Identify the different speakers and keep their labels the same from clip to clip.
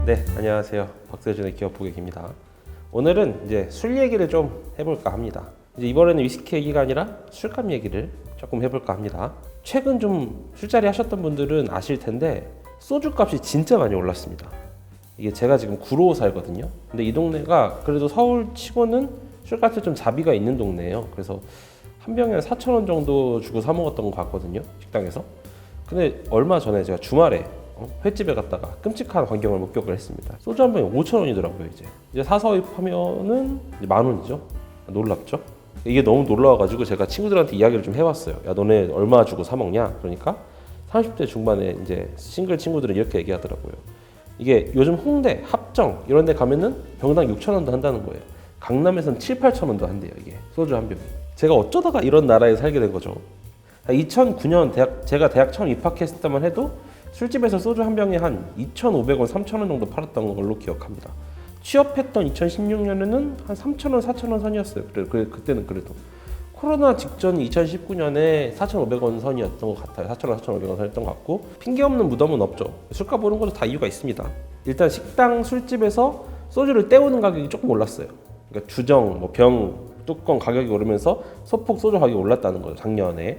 Speaker 1: 네, 안녕하세요. 박세준의 기업 고객입니다. 오늘은 이제 술 얘기를 좀 해볼까 합니다. 이제 이번에는 위스키 얘기가 아니라 술값 얘기를 조금 해볼까 합니다. 최근 좀 술자리 하셨던 분들은 아실 텐데 소주값이 진짜 많이 올랐습니다. 이게 제가 지금 구로 살거든요. 근데 이 동네가 그래도 서울 치고는 술값이 좀 자비가 있는 동네예요. 그래서 한 병에 4,000원 정도 주고 사 먹었던 것 같거든요, 식당에서. 근데 얼마 전에 제가 주말에 횟집에 갔다가 끔찍한 광경을 목격을 했습니다. 소주 한 병에 5,000원이더라고요. 이제 사서입하면은 10,000원이죠. 놀랍죠? 이게 너무 놀라워가지고 제가 친구들한테 이야기를 좀 해봤어요. 야, 너네 얼마 주고 사 먹냐? 그러니까 30대 중반에 이제 싱글 친구들은 이렇게 얘기하더라고요. 이게 요즘 홍대, 합정 이런 데 가면은 병당 6,000원도 한다는 거예요. 강남에서는 7,000~8,000원도 한대요. 이게 소주 한 병이. 제가 어쩌다가 이런 나라에 살게 된 거죠. 2009년 제가 대학 처음 입학했을 때만 해도 술집에서 소주 한 병에 한 2,500원, 3,000원 정도 팔았던 걸로 기억합니다. 취업했던 2016년에는 한 3,000원, 4,000원 선이었어요. 그때는 그래도. 코로나 직전 2019년에 4,500원 선이었던 것 같아요. 4,000원, 4,500원 선이었던 것 같고, 핑계 없는 무덤은 없죠. 술값 오른 것도 다 이유가 있습니다. 일단 식당, 술집에서 소주를 때우는 가격이 조금 올랐어요. 그러니까 주정, 병, 뚜껑 가격이 오르면서 소폭 소주 가격이 올랐다는 거죠, 작년에.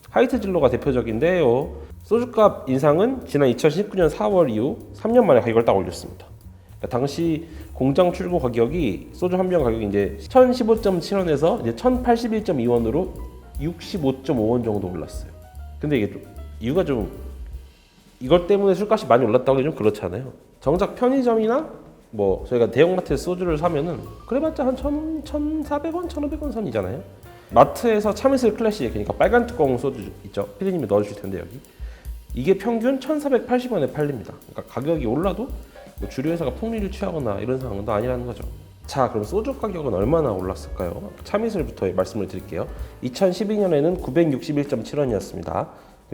Speaker 1: 화이트 진로가 대표적인데요. 소주값 인상은 지난 2019년 4월 이후 3년 만에 가격을 딱 올렸습니다. 그러니까 당시 공장 출고 가격이 소주 한 병 가격이 이제 1,015.7원에서 이제 1,081.2원으로 65.5원 정도 올랐어요. 근데 이게 이유가 좀 이것 때문에 술값이 많이 올랐다고 하기 좀 그렇잖아요. 정작 편의점이나 저희가 대형마트에서 소주를 사면은 그래봤자 한 1,400원, 1,500원 선이잖아요. 마트에서 참이슬 클래식, 그러니까 빨간 뚜껑 소주 있죠. 피디님이 넣어주실 텐데 여기. 이게 평균 1,480원에 팔립니다. 그러니까 가격이 올라도 주류 회사가 폭리를 취하거나 이런 상황도 아니라는 거죠. 자, 그럼 소주 가격은 얼마나 올랐을까요? 참이슬부터 말씀을 드릴게요. 2012년에는 961.7원이었습니다.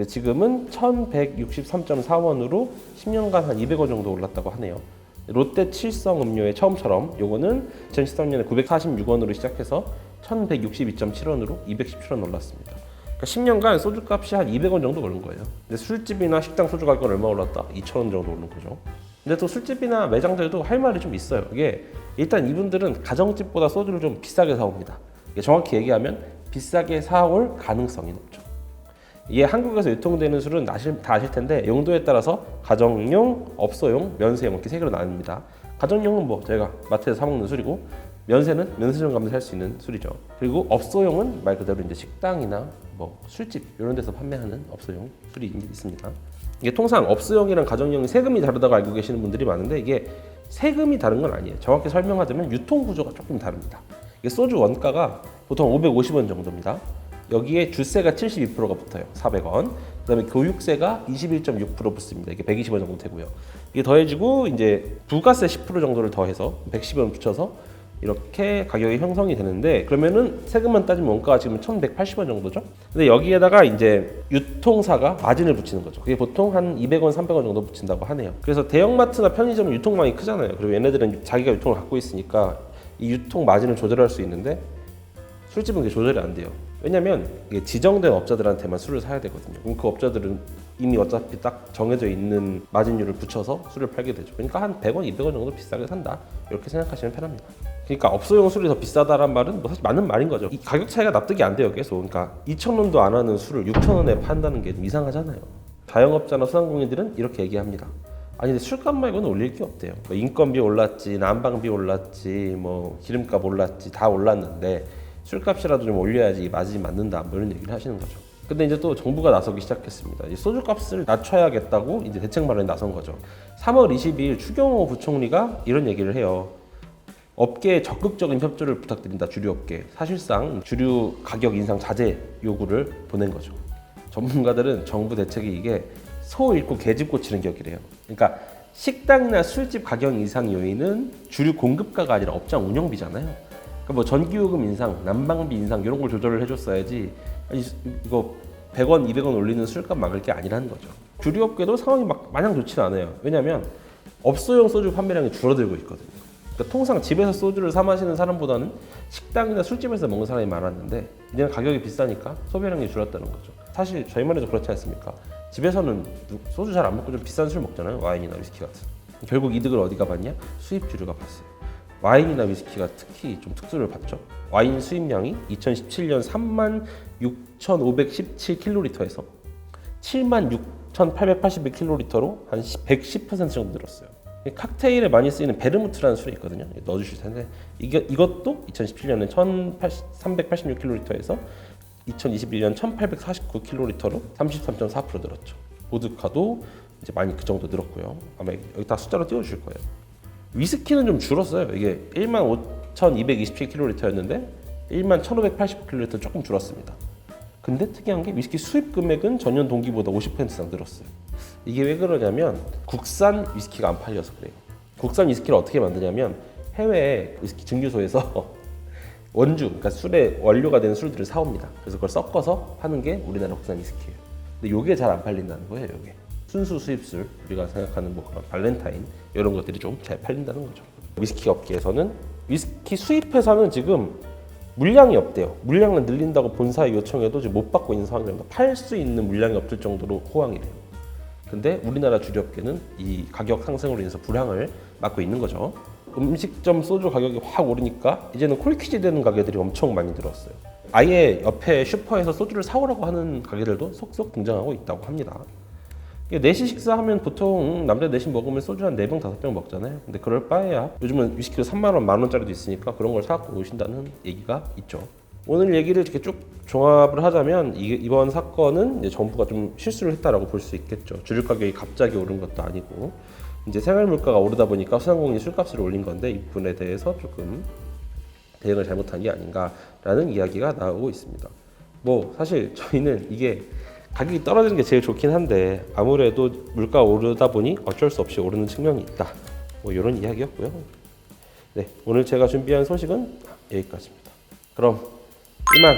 Speaker 1: 지금은 1,163.4원으로 10년간 한 200원 정도 올랐다고 하네요. 롯데 칠성 음료의 처음처럼 요거는 2013년에 946원으로 시작해서 1,162.7원으로 217원 올랐습니다. 그러니까 10년간 소주값이 한 200원 정도 오른 거예요. 근데 술집이나 식당 소주 가격은 얼마 올랐다? 2,000원 정도 오른 거죠. 근데 또 술집이나 매장들도 할 말이 좀 있어요. 이게 일단 이분들은 가정집보다 소주를 좀 비싸게 사옵니다. 정확히 얘기하면 비싸게 사올 가능성이 높죠. 이게 한국에서 유통되는 술은 다 아실 텐데 용도에 따라서 가정용, 업소용, 면세용 이렇게 세 개로 나뉩니다. 가정용은 저희가 마트에서 사 먹는 술이고, 면세는 면세점 가면 살 수 있는 술이죠. 그리고 업소용은 말 그대로 이제 식당이나 술집 이런 데서 판매하는 업소용 술이 있습니다. 이게 통상 업소용이랑 가정용이 세금이 다르다고 알고 계시는 분들이 많은데, 이게 세금이 다른 건 아니에요. 정확히 설명하자면 유통 구조가 조금 다릅니다. 이게 소주 원가가 보통 550원 정도입니다. 여기에 주세가 72%가 붙어요. 400원. 그다음에 교육세가 21.6% 붙습니다. 이게 120원 정도 되고요. 이게 더해지고 이제 부가세 10% 정도를 더해서 110원 붙여서 이렇게 가격이 형성이 되는데, 그러면은 세금만 따지면 원가가 지금 1,180원 정도죠. 근데 여기에다가 이제 유통사가 마진을 붙이는 거죠. 그게 보통 한 200원, 300원 정도 붙인다고 하네요. 그래서 대형마트나 편의점은 유통망이 크잖아요. 그리고 얘네들은 자기가 유통을 갖고 있으니까 이 유통 마진을 조절할 수 있는데, 술집은 그게 조절이 안 돼요. 왜냐면 이게 지정된 업자들한테만 술을 사야 되거든요. 그럼 그 업자들은 이미 어차피 딱 정해져 있는 마진율을 붙여서 술을 팔게 되죠. 그러니까 한 100원, 200원 정도 비싸게 산다, 이렇게 생각하시면 편합니다. 그러니까 업소용 술이 더 비싸다란 말은 사실 맞는 말인 거죠. 이 가격 차이가 납득이 안 돼요, 계속. 그러니까 2,000원도 안 하는 술을 6,000원에 판다는 게 좀 이상하잖아요. 자영업자나 소상공인들은 이렇게 얘기합니다. 아니 근데 술값 말고는 올릴 게 없대요. 인건비 올랐지, 난방비 올랐지, 기름값 올랐지, 다 올랐는데 술값이라도 좀 올려야지 이 마진이 맞는다, 이런 얘기를 하시는 거죠. 근데 이제 또 정부가 나서기 시작했습니다. 이 소주값을 낮춰야겠다고 이제 대책 마련에 나선 거죠. 3월 22일 추경호 부총리가 이런 얘기를 해요. 업계에 적극적인 협조를 부탁드린다, 주류업계. 사실상 주류 가격 인상 자제 요구를 보낸 거죠. 전문가들은 정부 대책이 이게 소 잃고 개집 고치는 격이래요. 그러니까 식당이나 술집 가격 인상 요인은 주류 공급가가 아니라 업장 운영비잖아요. 그러니까 전기요금 인상, 난방비 인상 이런 걸 조절을 해줬어야지, 이거 100원, 200원 올리는 술값 막을 게 아니라는 거죠. 주류업계도 상황이 마냥 좋지는 않아요. 왜냐하면 업소용 소주 판매량이 줄어들고 있거든요. 그러니까 통상 집에서 소주를 사 마시는 사람보다는 식당이나 술집에서 먹는 사람이 많았는데, 이제는 가격이 비싸니까 소비량이 줄었다는 거죠. 사실 저희만 해도 그렇지 않습니까? 집에서는 소주 잘 안 먹고 좀 비싼 술 먹잖아요. 와인이나 위스키 같은. 결국 이득을 어디가 봤냐? 수입주류가 봤어요. 와인이나 위스키가 특히 좀 특수를 봤죠. 와인 수입량이 2017년 36,517킬로리터에서 76,882킬로리터로 한 110% 정도 늘었어요. 칵테일에 많이 쓰이는 베르무트라는 술이 있거든요. 넣어주실 텐데 이것도 2017년에 1,386킬로리터에서 2021년 1,849킬로리터로 33.4% 늘었죠. 보드카도 이제 많이 그 정도 늘었고요. 아마 여기다 숫자로 띄워주실 거예요. 위스키는 좀 줄었어요. 이게 15,227킬로리터였는데 11,589킬로리터 조금 줄었습니다. 근데 특이한 게 위스키 수입 금액은 전년 동기보다 50% 이상 늘었어요. 이게 왜 그러냐면 국산 위스키가 안 팔려서 그래요. 국산 위스키를 어떻게 만드냐면 해외 위스키 증류소에서 원주, 그러니까 술의 원료가 되는 술들을 사옵니다. 그래서 그걸 섞어서 파는 게 우리나라 국산 위스키예요. 근데 이게 잘 안 팔린다는 거예요. 이게 순수 수입술, 우리가 생각하는 뭐 그런 발렌타인 이런 것들이 좀 잘 팔린다는 거죠. 위스키 업계에서는 위스키 수입 회사는 지금 물량이 없대요. 물량을 늘린다고 본사에 요청해도 지금 못 받고 있는 상황입니다. 팔 수 있는 물량이 없을 정도로 호황이래요. 근데 우리나라 주류업계는 이 가격 상승으로 인해서 불황을 맞고 있는 거죠. 음식점 소주 가격이 확 오르니까 이제는 콜퀴즈 되는 가게들이 엄청 많이 늘었어요. 아예 옆에 슈퍼에서 소주를 사오라고 하는 가게들도 속속 등장하고 있다고 합니다. 내시 식사하면 보통 남자 내시 먹으면 소주 한 4병 5병 먹잖아요. 근데 그럴 바에야 요즘은 위스키도 3만 원, 만 원짜리도 있으니까 그런 걸 사갖고 오신다는 얘기가 있죠. 오늘 얘기를 이렇게 쭉 종합을 하자면 이번 사건은 이제 정부가 좀 실수를 했다라고 볼 수 있겠죠. 주류 가격이 갑자기 오른 것도 아니고 이제 생활 물가가 오르다 보니까 소상공인이 술값을 올린 건데 이 부분에 대해서 조금 대응을 잘못한 게 아닌가라는 이야기가 나오고 있습니다. 뭐 사실 저희는 이게 가격이 떨어지는 게 제일 좋긴 한데 아무래도 물가가 오르다 보니 어쩔 수 없이 오르는 측면이 있다. 뭐 이런 이야기였고요. 네, 오늘 제가 준비한 소식은 여기까지입니다. 그럼 이만.